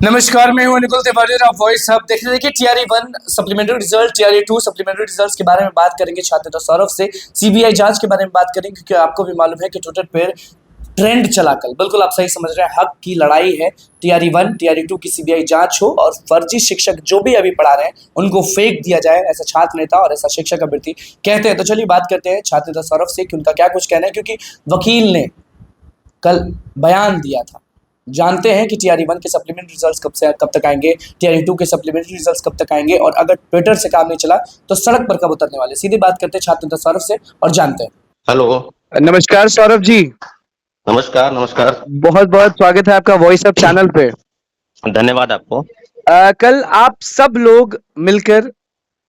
नमस्कार, मैं हूं निकुल तिवारी और आप वॉइस हब देख रहे हैं। देखिए TRE 1 supplementary result, TRE 2 supplementary results के बारे में बात करेंगे छात्र सौरभ से। सीबीआई जांच के बारे में बात करेंगे क्योंकि आपको भी मालूम है कि ट्विटर पर ट्रेंड चला कल, बिल्कुल आप सही समझ रहे हैं, हक की लड़ाई है। टीआरई 1 टीआरई 2 की सीबीआई जांच हो और फर्जी शिक्षक जो भी अभी पढ़ा रहे हैं उनको फेंक दिया जाए, ऐसा छात्र नेता और ऐसा शिक्षक अभ्यर्थी कहते हैं। तो चलिए बात करते हैं छात्र नेता सौरभ से कि उनका क्या कुछ कहना है, क्योंकि वकील ने कल बयान दिया था। जानते हैं कि टीआरई 1 के सप्लीमेंट्री रिजल्ट्स कब तक आएंगे, टीआरई 2 के सप्लीमेंट्री रिजल्ट्स कब तक आएंगे और अगर ट्विटर से काम नहीं चला तो सड़क पर कब उतरने वाले। सीधे बात करते हैं छात्र नेता सौरभ से और जानते हैं। हेलो, नमस्कार सौरभ जी। नमस्कार नमस्कार। बहुत बहुत स्वागत है आपका वॉइस अप चैनल पे। धन्यवाद आपको। कल आप सब लोग मिलकर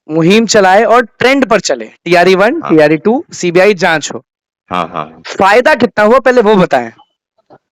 मुहिम चलाए और ट्रेंड पर चले, टीआरई 1 टीआरई 2 सीबीआई जांच हो। हाँ, फायदा कितना हुआ पहले वो बताएं।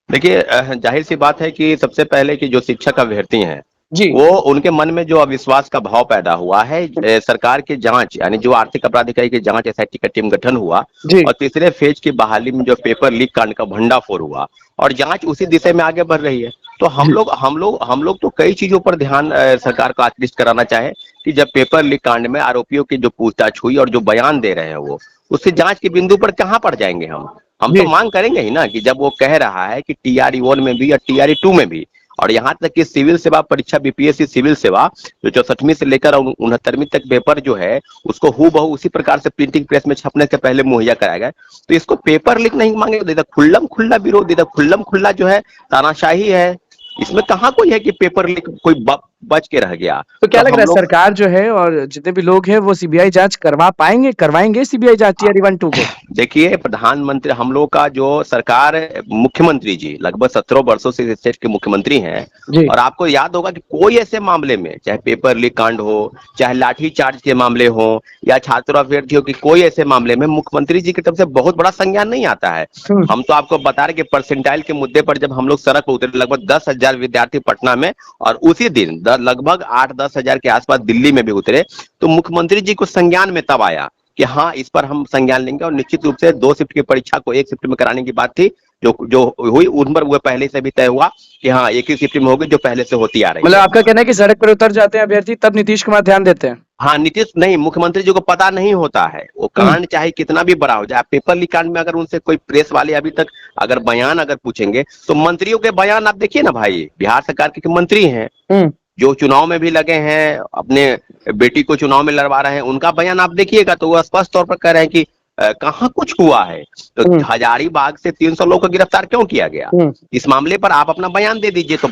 देखिए, जाहिर सी बात है कि सबसे पहले कि जो शिक्षक अभ्यर्थी हैं जी, वो उनके मन में जो अविश्वास का भाव पैदा हुआ है, सरकार की जांच यानी जो आर्थिक अपराध इकाई की जांच एसआईटी का टीम गठन हुआ जी, और तीसरे फेज की बहाली में जो पेपर लीक कांड का भंडाफोड़ हुआ और जांच उसी दिशा में आगे बढ़ रही है। तो हम लोग तो कई चीजों पर ध्यान सरकार को आकृष्ट कराना चाहे कि जब पेपर लीक कांड में आरोपियों की जो पूछताछ हुई और जो बयान दे रहे हैं वो उससे जांच के बिंदु पर कहां पर जाएंगे हम जी। तो मांग करेंगे ही ना कि जब वो कह रहा है कि टीआरई 1 में भी और टीआरई 2 में भी और यहाँ तक कि सिविल सेवा परीक्षा बीपीएससी सिविल सेवा जो 64वीं से लेकर 69वीं तक पेपर जो है उसको हूबहू उसी प्रकार से प्रिंटिंग प्रेस में छपने से पहले मुहैया कराया गया। तो इसको पेपर लीक नहीं मांगे तो खुल्लम खुल्ला विरोध, खुल्लम खुल्ला जो है तानाशाही है। इसमें कहाँ कोई है कि पेपर लीक कोई बच के रह गया। तो क्या लग रहा है हम लोग सरकार जो है और जितने भी लोग हैं वो सीबीआई जांच करवाएंगे सीबीआई जांच टीआरई 1 2 को। देखिए, प्रधानमंत्री हम लोग का जो सरकार मुख्यमंत्री जी लगभग 17 वर्षों से इस स्टेट के मुख्यमंत्री हैं जी, और आपको याद होगा कि कोई ऐसे मामले में चाहे पेपर लीक कांड हो, चाहे लाठी चार्ज के मामले हो या छात्र अभ्यर्थियों की कोई ऐसे मामले में मुख्यमंत्री जी की तरफ से बहुत बड़ा संज्ञान नहीं आता है। हम तो आपको बता रहे कि परसेंटाइल के मुद्दे पर जब हम लोग सड़क पर उतरे लगभग 10,000 विद्यार्थी पटना में और उसी दिन लगभग 8-10 हजार के आसपास दिल्ली में भी उतरे, तो मुख्यमंत्री जी को संज्ञान में तब आया कि हाँ इस पर हम संज्ञान लेंगे और निश्चित रूप से 2 शिफ्ट की परीक्षा को 1 शिफ्ट में कराने की बात थी जो जो हुई उन पर वो पहले से भी तय हुआ कि हाँ एक ही शिफ्ट में होगी जो पहले से होती आ रही मतलब है। आपका कहना है कि सड़क पर उतर जाते हैं अभ्यर्थी तब नीतीश कुमार ध्यान देते हैं। हाँ, नीतीश नहीं, मुख्यमंत्री जी को पता नहीं होता है वो कांड चाहे कितना भी बड़ा हो जाए। पेपर लीक कांड में अगर उनसे कोई प्रेस वाले अभी तक अगर बयान अगर पूछेंगे तो मंत्रियों के बयान आप देखिए ना भाई, बिहार सरकार के मंत्री हैं जो चुनाव में भी लगे हैं, अपने बेटी को चुनाव में लड़वा रहे हैं, उनका बयान आप देखिएगा तो वो स्पष्ट तौर पर कह रहे हैं कि कहाँ कुछ हुआ है। तो हजारीबाग से 300 लोग को गिरफ्तार क्यों किया गया, इस मामले पर आप अपना बयान दे दीजिए। तो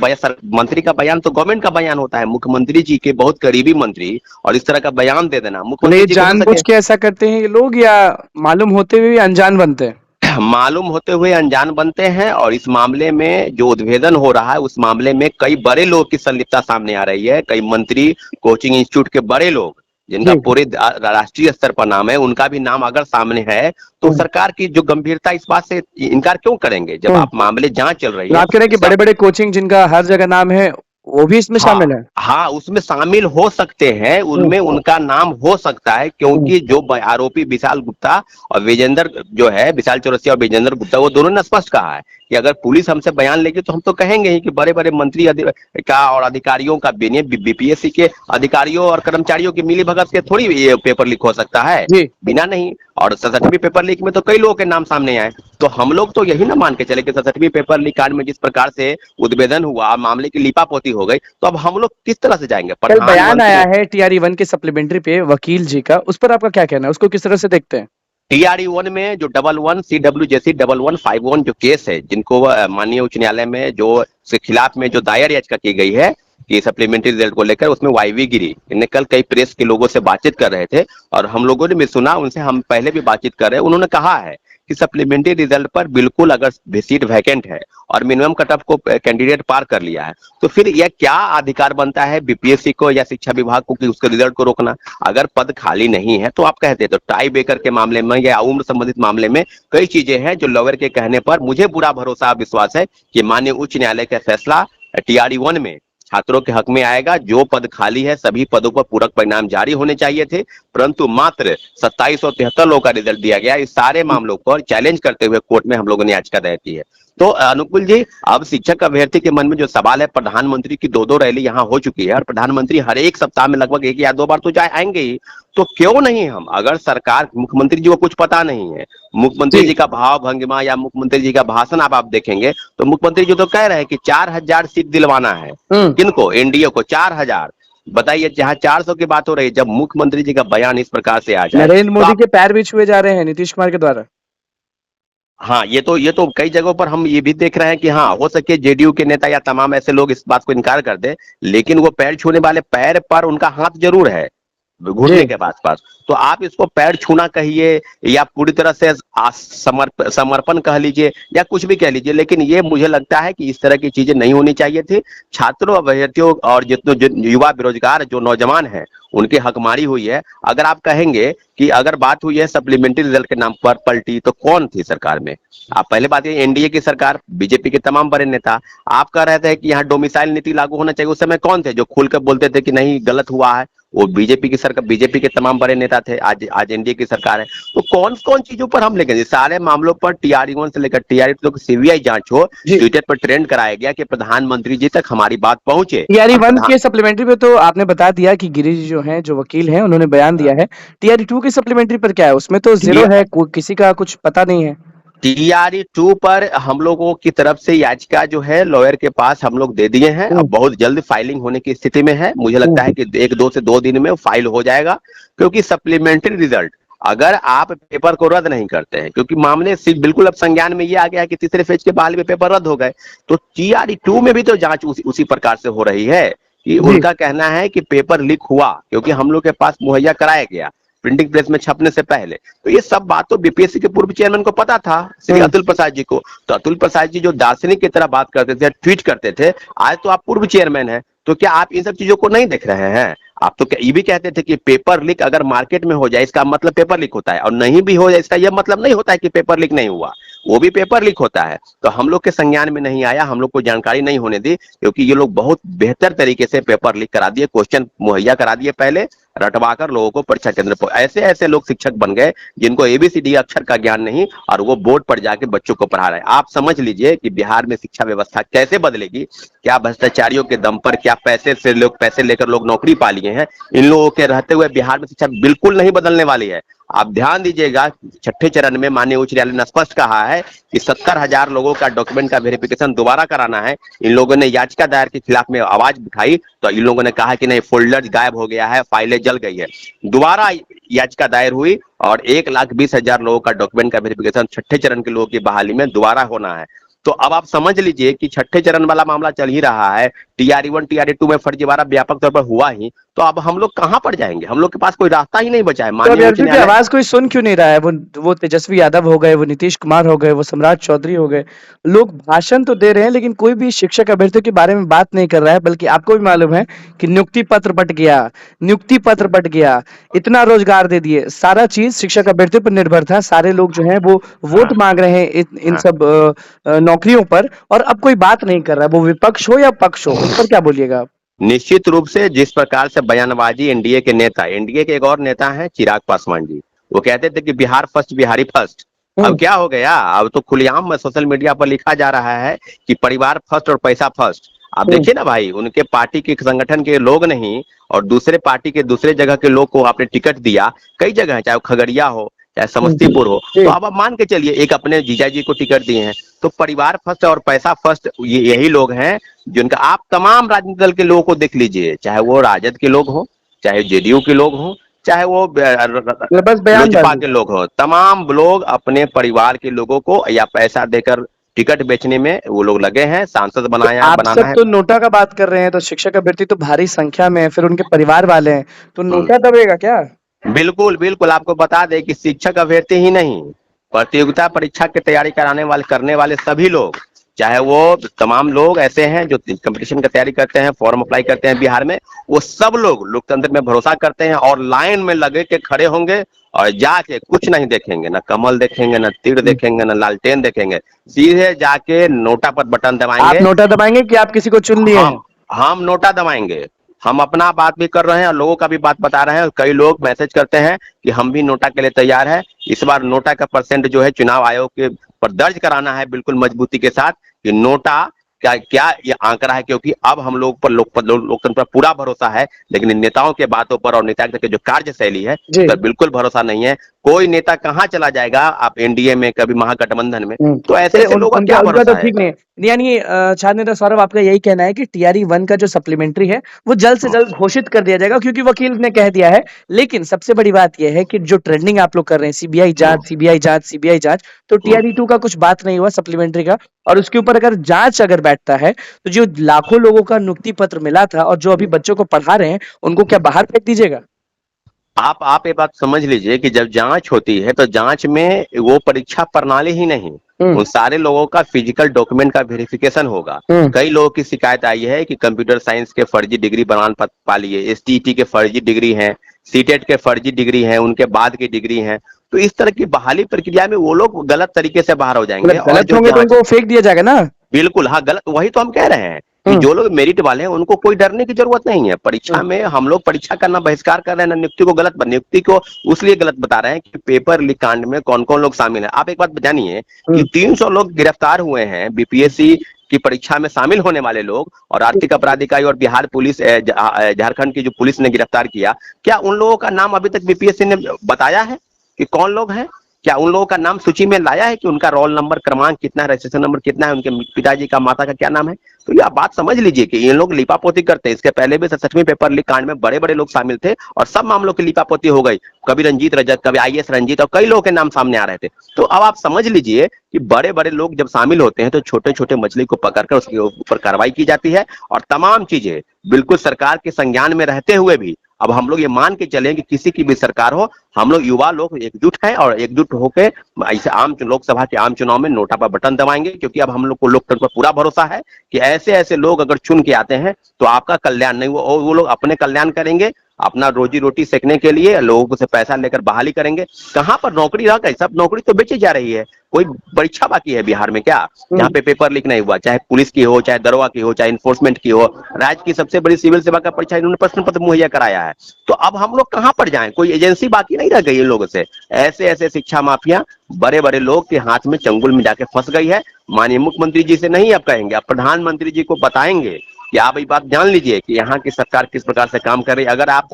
मंत्री का बयान तो गवर्नमेंट का बयान होता है, मुख्यमंत्री जी के बहुत करीबी मंत्री और इस तरह का बयान दे देना मुख्यमंत्री जी जानबूझ के ऐसा करते हैं ये लोग या मालूम होते हुए भी अनजान बनते हैं? मालूम होते हुए अनजान बनते हैं और इस मामले में जो उद्भेदन हो रहा है उस मामले में कई बड़े लोग की संलिप्तता सामने आ रही है। कई मंत्री, कोचिंग इंस्टीट्यूट के बड़े लोग जिनका पूरे राष्ट्रीय स्तर पर नाम है, उनका भी नाम अगर सामने है तो सरकार की जो गंभीरता इस बात से इनकार क्यों करेंगे जब आप मामले जांच चल रही है। आप कह रहे हैं कि बड़े बड़े कोचिंग जिनका हर जगह नाम है वो भी इसमें शामिल है? हाँ, उसमें शामिल हो सकते हैं, उनमें उनका नाम हो सकता है क्योंकि जो आरोपी विशाल गुप्ता और विजेंद्र जो है, विशाल चौरसिया और विजेंद्र गुप्ता, वो दोनों ने स्पष्ट कहा है कि अगर पुलिस हमसे बयान लेगी तो हम तो कहेंगे ही कि बड़े बड़े मंत्री का और अधिकारियों का बीपीएससी के अधिकारियों और कर्मचारियों की मिलीभगत से थोड़ी ये पेपर लीक हो सकता है बिना नहीं। और 67वीं पेपर लीक में तो कई लोगों के नाम सामने आए, तो हम लोग तो यही ना मान के चले कि 67वीं पेपर लीक कांड में जिस प्रकार से उद्भेदन हुआ, मामले की लीपापोती हो गई, तो अब हम लोग किस तरह से जाएंगे। कल बयान आया है टीआरई 1 के सप्लीमेंट्री पे वकील जी का, उस पर आपका क्या कहना है, उसको किस तरह से देखते हैं? टीआरई 1 में जो 11 CWJC 1151 जो केस है, जिनको माननीय उच्च न्यायालय में जो उसके खिलाफ में जो दायर याचिका की गई है कि सप्लीमेंट्री रिजल्ट को लेकर, उसमें वाईवी गिरी इन्हें कल कई प्रेस के लोगों से बातचीत कर रहे थे और हम लोगों ने भी सुना, उनसे हम पहले भी बातचीत कर रहे हैं। उन्होंने कहा है कि सप्लीमेंट्री रिजल्ट पर बिल्कुल अगर सीट वैकेंट है और मिनिमम कट ऑफ को कैंडिडेट पार कर लिया है तो फिर यह क्या अधिकार बनता है बीपीएससी को या शिक्षा विभाग को कि उसके रिजल्ट को रोकना। अगर पद खाली नहीं है तो आप कहते तो टाई ब्रेकर के मामले में या उम्र संबंधित मामले में कई चीजें हैं जो लॉयर के कहने पर मुझे पूरा भरोसा विश्वास है कि माननीय उच्च न्यायालय का फैसला टीआरई 1 में छात्रों के हक में आएगा। जो पद खाली है सभी पदों पर पूरक परिणाम जारी होने चाहिए थे, परंतु मात्र 2773 लोगों का रिजल्ट दिया गया। इस सारे मामलों को चैलेंज करते हुए कोर्ट में हम लोगों ने याचिका दायर की है। तो अनुकुल जी, अब शिक्षक अभ्यर्थी के मन में जो सवाल है, प्रधानमंत्री की दो दो रैली यहाँ हो चुकी है और प्रधानमंत्री हर एक सप्ताह में लगभग एक या दो बार तो जाए आएंगे ही, तो क्यों नहीं हम, अगर सरकार, मुख्यमंत्री जी को कुछ पता नहीं है, मुख्यमंत्री जी। जी का भाव भंगिमा या मुख्यमंत्री जी का भाषण आप देखेंगे तो मुख्यमंत्री जी तो कह रहे हैं कि 4,000 सीट दिलवाना है। किनको? एनडीए को 4,000। बताइए, जहां 400 की बात हो रही है, जब मुख्यमंत्री जी का बयान इस प्रकार से आ जाए नरेंद्र तो मोदी आप, के पैर भी छुए जा रहे हैं नीतीश कुमार के द्वारा। हाँ, ये तो कई जगहों पर हम ये भी देख रहे हैं कि हाँ, हो सके जेडीयू के नेता या तमाम ऐसे लोग इस बात को इनकार कर दे, लेकिन वो पैर छूने वाले पैर पर उनका हाथ जरूर है, घुटने जी। के पास पास। तो आप इसको पैर छूना कहिए या पूरी तरह से समर्पण कह लीजिए या कुछ भी कह लीजिए, लेकिन ये मुझे लगता है कि इस तरह की चीजें नहीं होनी चाहिए थी। छात्रों, अभ्यर्थियों और जितने युवा बेरोजगार जो नौजवान हैं, उनकी हकमारी हुई है। अगर आप कहेंगे कि अगर बात हुई है सप्लीमेंट्री रिजल्ट के नाम पर पलटी, तो कौन थी सरकार में? आप पहले बात, ये एनडीए की सरकार, बीजेपी के तमाम बड़े नेता। आप कह रहे थे कि यहाँ डोमिसाइल नीति लागू होना चाहिए, उस समय कौन थे जो खुलकर बोलते थे कि नहीं गलत हुआ है? वो बीजेपी की सरकार, बीजेपी के तमाम बड़े नेता थे। आज एनडीए की सरकार है। तो कौन कौन चीजों पर हम लेंगे? सारे मामलों पर टीआरई 1 से लेकर टीआरई 2 की सीबीआई जांच हो। जी। ट्विटर पर ट्रेंड कराया गया कि प्रधानमंत्री जी तक हमारी बात पहुंचे। टीआरई और 1 के सप्लीमेंट्री पे तो आपने बता दिया कि गिरी जी जो हैं, जो वकील हैं, उन्होंने बयान दिया है। टीआरई 2 की सप्लीमेंट्री पर क्या है? उसमें तो ज़ीरो है, किसी का कुछ पता नहीं है। टीआरई 2 पर हम लोगों की तरफ से याचिका जो है लॉयर के पास हम लोग दे दिए हैं। अब बहुत जल्द फाइलिंग होने की स्थिति में है। मुझे लगता है कि 1-2 दिन में फाइल हो जाएगा, क्योंकि सप्लीमेंट्री रिजल्ट अगर आप पेपर को रद्द नहीं करते हैं, क्योंकि मामले बिल्कुल अब संज्ञान में ये आ गया है कि तीसरे फेज के बाद भी पेपर रद्द हो गए, तो टीआरई 2 में भी तो जांच उसी प्रकार से हो रही है कि उनका कहना है कि पेपर लीक हुआ, क्योंकि हम लोग के पास मुहैया कराया गया प्रिंटिंग प्रेस में छपने से पहले। तो ये सब बात तो बीपीएससी के पूर्व चेयरमैन को पता था, श्री अतुल प्रसाद जी को। तो अतुल प्रसाद जी जो दार्शनिक की तरह बात करते थे, ट्वीट करते थे, आज तो आप पूर्व चेयरमैन हैं, तो क्या आप इन सब चीजों को नहीं देख रहे हैं? आप तो ये भी कहते थे कि पेपर लीक अगर मार्केट में हो जाए इसका मतलब पेपर लीक होता है, और नहीं भी हो जाए इसका यह मतलब नहीं होता है कि पेपर लीक नहीं हुआ, वो भी पेपर लीक होता है। तो हम लोग के संज्ञान में नहीं आया, हम लोग को जानकारी नहीं होने दी, क्योंकि ये लोग बहुत बेहतर तरीके से पेपर लीक करा दिए, क्वेश्चन मुहैया करा दिए, पहले रटवाकर लोगों को परीक्षा केंद्र पर। ऐसे ऐसे लोग शिक्षक बन गए जिनको एबीसीडी अक्षर का ज्ञान नहीं, और वो बोर्ड पर जाके बच्चों को पढ़ा रहे हैं। आप समझ लीजिए कि बिहार में शिक्षा व्यवस्था कैसे बदलेगी। क्या भ्रष्टाचारियों के दम पर, क्या पैसे लेकर लोग नौकरी पा लिए हैं, इन लोगों के रहते हुए बिहार में शिक्षा बिल्कुल नहीं बदलने वाली है। आप ध्यान दीजिएगा, छठे चरण में माननीय उच्च न्यायालय ने स्पष्ट कहा है कि 70,000 लोगों का डॉक्यूमेंट का वेरिफिकेशन दोबारा कराना है। इन लोगों ने याचिका दायर के खिलाफ में आवाज उठाई, तो इन लोगों ने कहा कि नहीं, फोल्डर गायब हो गया है, फाइलें जल गई है। दोबारा याचिका दायर हुई और 1,20,000 लोगों का डॉक्यूमेंट का वेरिफिकेशन छठे चरण के लोगों की बहाली में दोबारा होना है। तो अब आप समझ लीजिए कि छठे चरण वाला मामला चल ही रहा है, टीआरई 1 टीआरई 2 में फर्जीवाड़ा व्यापक तौर पर हुआ ही, तो अब हम लोग कहां पर जाएंगे? हम लोग के पास कोई रास्ता ही नहीं बचा है। तो माननीय उच्च अभ्यर्थियों की न्यायालय, आवाज कोई सुन क्यों नहीं रहा है? वो तेजस्वी यादव हो गए, वो नीतीश कुमार हो गए, वो सम्राट चौधरी हो गए, लोग भाषण तो दे रहे हैं, लेकिन कोई भी शिक्षक अभ्यर्थियों के बारे में बात नहीं कर रहा है। बल्कि आपको भी मालूम है कि नियुक्ति पत्र बट गया, इतना रोजगार दे दिए, सारा चीज शिक्षक अभ्यर्थियों पर निर्भर था। सारे लोग जो हैं वो वोट हाँ, मांग रहे हैं इन हाँ। सब नौकरियों पर, और अब कोई बात नहीं कर रहा है, वो विपक्ष हो या पक्ष हो। इस पर क्या बोलिएगा आप? निश्चित रूप से जिस प्रकार से बयानबाजी एनडीए के नेता, एनडीए के एक और नेता हैं चिराग पासवान जी, वो कहते थे कि बिहार फर्स्ट, बिहारी फर्स्ट। अब क्या हो गया? अब तो खुलेआम सोशल मीडिया पर लिखा जा रहा है कि परिवार फर्स्ट और पैसा फर्स्ट। आप देखिए ना भाई, उनके पार्टी के संगठन के लोग नहीं, और दूसरे पार्टी के दूसरे जगह के लोग को आपने टिकट दिया, कई जगह है, चाहे वो खगड़िया हो चाहे समस्तीपुर हो। तो अब आप मान के चलिए एक अपने जीजा जी को टिकट दिए हैं, तो परिवार फर्स्ट और पैसा फर्स्ट यही लोग हैं जिनका, आप तमाम राजनीतिक दल के लोगों को देख लीजिए, चाहे वो राजद के लोग हों, चाहे जेडीयू के लोग हों, चाहे वो बस लोजपा बयानबाजी। के लोग हों, तमाम लोग अपने परिवार के लोगों को या पैसा देकर टिकट बेचने में वो लोग लगे हैं। सांसद तो आप बनाना सब है। तो नोटा का बात कर रहे हैं, तो शिक्षक अभ्यर्थी तो भारी संख्या में है, फिर उनके परिवार वाले हैं, तो नोटा दबेगा क्या? बिल्कुल बिल्कुल, आपको बता दें कि शिक्षक अभ्यर्थी ही नहीं, प्रतियोगिता परीक्षा की तैयारी करने वाले सभी लोग, चाहे वो तमाम लोग ऐसे हैं जो कंपटीशन की तैयारी करते हैं, फॉर्म अप्लाई करते हैं बिहार में, वो सब लोग लोकतंत्र में भरोसा करते हैं और लाइन में लगे के खड़े होंगे और जाके कुछ नहीं देखेंगे, ना कमल देखेंगे, ना तीर देखेंगे, ना लालटेन देखेंगे, सीधे जाके नोटा पर बटन आप दबाएंगे। नोटा दबाएंगे कि आप किसी को चुन लिए हैं? हम नोटा दबाएंगे। हम अपना बात भी कर रहे हैं और लोगों का भी बात बता रहे हैं, और कई लोग मैसेज करते हैं कि हम भी नोटा के लिए तैयार है। इस बार नोटा का परसेंट जो है चुनाव आयोग के पर दर्ज कराना है बिल्कुल मजबूती के साथ कि नोटा क्या क्या ये आंकड़ा है, क्योंकि अब हम लोग पर लोकतंत्र पर पूरा भरोसा है, लेकिन इन नेताओं के बातों पर और नेता के जो कार्यशैली है उस जी। पर बिल्कुल भरोसा नहीं है। कोई नेता कहाँ चला जाएगा, आप एनडीए में कभी महागठबंधन में, तो ऐसे चलिए ऐसे लोगों का उनका क्या उनका तो भरोसा है। ठीक नहीं है। यानी छात्र नेता सौरभ आपका यही कहना है कि टीआरई 1 का जो सप्लीमेंट्री है, वो जल्द से जल्द घोषित कर दिया जाएगा क्योंकि वकील ने कह दिया है। लेकिन सबसे बड़ी बात ये है कि जो ट्रेंडिंग आप लोग कर रहे हैं सीबीआई जाँच, सीबीआई जाँच, सीबीआई जाँच, तो टीआरई 2 का कुछ बात नहीं हुआ सप्लीमेंट्री का और उसके ऊपर अगर जाँच अगर बैठता है, तो जो लाखों लोगों का नियुक्ति पत्र मिला था और जो अभी बच्चों को पढ़ा रहे हैं, उनको क्या बाहर फेंक दीजिएगा? आप ये बात समझ लीजिए कि जब जांच होती है तो जांच में वो परीक्षा प्रणाली ही नहीं, हुँ, उन सारे लोगों का फिजिकल डॉक्यूमेंट का वेरिफिकेशन होगा। हुँ, कई लोगों की शिकायत आई है कि कंप्यूटर साइंस के फर्जी डिग्री प्रमाण पत्र पा लिए, एसटीईटी के फर्जी डिग्री हैं, सीटेट के फर्जी डिग्री हैं, उनके बाद की डिग्री हैं। तो इस तरह की बहाली प्रक्रिया में वो लोग गलत तरीके से बाहर हो जाएंगे, मतलब और गलत जो होंगे तो जांच उनको फेंक दिया जाएगा ना? बिल्कुल, हाँ, गलत वही तो हम कह रहे हैं कि हुँ, जो लोग मेरिट वाले हैं उनको कोई डरने की जरूरत नहीं है। हुँ, परीक्षा में हम लोग परीक्षा करना बहिष्कार कर रहे हैं ना, नियुक्ति को उसलिए गलत बता रहे हैं कि पेपर लीक कांड में कौन-कौन लोग शामिल हैं। आप एक बात जानिए हुँ, कि 300 लोग गिरफ्तार हुए हैं बीपीएससी की परीक्षा में शामिल होने वाले लोग, और आर्थिक अपराध इकाई और बिहार पुलिस झारखंड की जो पुलिस ने गिरफ्तार किया। क्या उन लोगों का नाम अभी तक बीपीएससी ने बताया है कि कौन लोग हैं? क्या उन लोगों का नाम सूची में लाया है कि उनका रोल नंबर, क्रमांक कितना है, रजिस्ट्रेशन नंबर कितना है, उनके पिताजी का, माता का क्या नाम है? तो ये आप बात समझ लीजिए कि ये लोग लिपापोती करते हैं। इसके पहले भी 67वीं पेपर लीक कांड में बड़े बड़े लोग शामिल थे और सब मामलों की लिपापोती हो गई। कभी रंजीत रजक, कभी आईएएस रंजीत, और कई लोगों के नाम सामने आ रहे थे। तो अब आप समझ लीजिए कि बड़े बड़े लोग जब शामिल होते हैं तो छोटे छोटे मछली को पकड़कर उसके ऊपर कार्रवाई की जाती है, और तमाम चीजें बिल्कुल सरकार के संज्ञान में रहते हुए भी अब हम लोग ये मान के चलें कि किसी की भी सरकार हो, हम लोग युवा लोग एकजुट हैं और एकजुट होकर ऐसे लोकसभा के आम चुनाव में नोटा पर बटन दबाएंगे, क्योंकि अब हम लोग को लोकतंत्र पर पूरा भरोसा है कि ऐसे ऐसे लोग अगर चुन के आते हैं तो आपका कल्याण नहीं, वो लोग अपने कल्याण करेंगे, अपना रोजी रोटी सेकने के लिए लोगों से पैसा लेकर बहाली करेंगे। कहां पर नौकरी रह गई? सब नौकरी तो बेची जा रही है। कोई परीक्षा बाकी है बिहार में क्या, हुँ। जहाँ पे पेपर लीक नहीं हुआ? चाहे पुलिस की हो, चाहे दरोगा की हो, चाहे इन्फोर्समेंट की हो, राज्य की सबसे बड़ी सिविल सेवा का परीक्षा इन्होंने प्रश्न पत्र मुहैया कराया है। तो अब हम लोग कहां पर जाएं? कोई एजेंसी बाकी नहीं रह गई इन लोगों से। ऐसे ऐसे शिक्षा माफिया बड़े बड़े लोग के हाथ में, चंगुल में जाके फंस गई है। माननीय मुख्यमंत्री जी से नहीं अब कहेंगे, अब प्रधानमंत्री जी को बताएंगे कि आप ये बात जान लीजिए कि यहाँ की सरकार किस प्रकार से काम कर रही है। अगर आप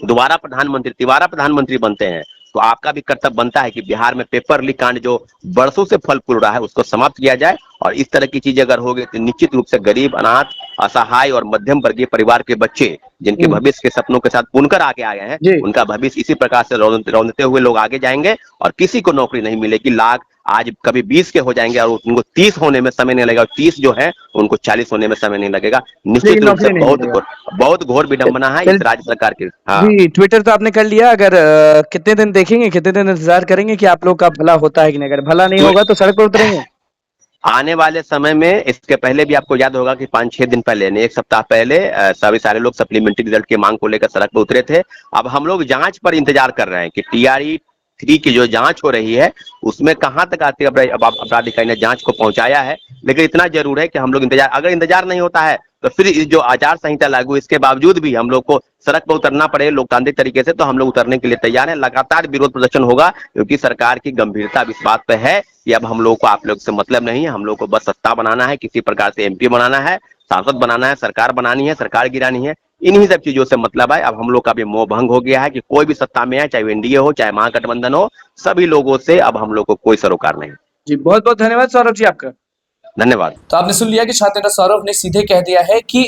दोबारा प्रधानमंत्री, तिबारा प्रधानमंत्री बनते हैं तो आपका भी कर्तव्य बनता है कि बिहार में पेपर लीक कांड जो बरसों से फल फूल रहा है उसको समाप्त किया जाए, और इस तरह की चीजें अगर होगी तो निश्चित रूप से गरीब, अनाथ, असहाय और मध्यम वर्गीय परिवार के बच्चे जिनके हुँ, भविष्य के सपनों के साथ बुनकर आगे आ गए हैं, जी। उनका भविष्य इसी प्रकार से रौंदते हुए लोग आगे जाएंगे, और किसी को नौकरी नहीं मिलेगी। लाख आज कभी 20 के हो जाएंगे और उनको 30 होने में समय नहीं लगेगा, और 30 जो है उनको 40 होने में समय नहीं लगेगा। निश्चित लेकिन रूप से नौकरी नहीं मिलेगा। बहुत घोर विडंबना है चल इस राज्य सरकार की। हाँ, जी, ट्विटर तो आपने कर लिया अगर कितने दिन देखेंगे, कितने दिन इंतज़ार करेंगे कि आप लोग का भला होता है कि नहीं? अगर भला नहीं तो होगा तो सड़क पर उतरेंगे? आने वाले समय में, इसके पहले भी आपको याद होगा कि 5-6 दिन पहले, यानी 1 सप्ताह पहले सभी सारे लोग सप्लीमेंट्री रिजल्ट की मांग को लेकर सड़क पर उतरे थे। अब हम लोग जांच पर इंतजार कर रहे हैं कि टीआरई 3 की जो जांच हो रही है उसमें कहां तक आती है। अपराध इकाई ने जांच को पहुंचाया है, लेकिन इतना जरूर है कि हम लोग इंतजार, अगर इंतजार नहीं होता है तो फिर इस जो आचार संहिता लागू, इसके बावजूद भी हम लोग को सड़क पर उतरना पड़े लोकतांत्रिक तरीके से, तो हम लोग उतरने के लिए तैयार हैं। लगातार विरोध प्रदर्शन होगा, क्योंकि सरकार की गंभीरता इस बात पे है कि अब हम लोग को आप लोग से मतलब नहीं है, हम लोग को बस सत्ता बनाना है, किसी प्रकार से एमपी बनाना है, सांसद बनाना है, सरकार बनानी है, सरकार गिरानी है। इन्हीं सब चीजों से मतलब है। अब हम लोग का भी मोह भंग हो गया है कि कोई भी सत्ता में है, चाहे एनडीए हो, चाहे महागठबंधन हो, सभी लोगों से अब हम लोग को कोई सरोकार नहीं। जी, बहुत-बहुत धन्यवाद सौरभ जी आपका। धन्यवाद। तो आपने सुन लिया कि छात्र नेता सौरभ ने सीधे कह दिया है कि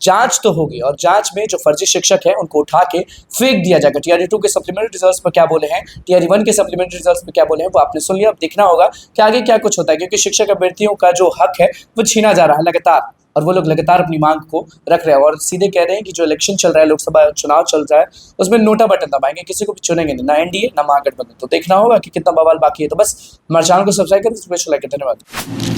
जांच तो होगी और जांच में जो फर्जी शिक्षक है उनको उठा के फेंक दिया जाएगा। टीआरई 2 के सप्लीमेंट्री रिजल्ट्स पर क्या बोले हैं, टीआरई 1 के सप्लीमेंट्री रिजल्ट्स पर क्या बोले हैं, वो आपने सुन लिया। अब देखना होगा कि आगे क्या कुछ होता है, क्योंकि शिक्षक अभ्यर्थियों का जो हक है वो छीना जा रहा है लगातार, और वो लोग लगातार अपनी मांग को रख रहे हैं और सीधे कह रहे हैं कि जो इलेक्शन चल रहा है, लोकसभा चुनाव चल रहा है, उसमें नोटा बटन दबाएंगे, किसी को भी चुनेंगे नहीं, ना एनडीए ना महागठबंधन। तो देखना होगा कि कितना बवाल बाकी है। तो बस हमारे चैनल को सब्सक्राइब करें, धन्यवाद।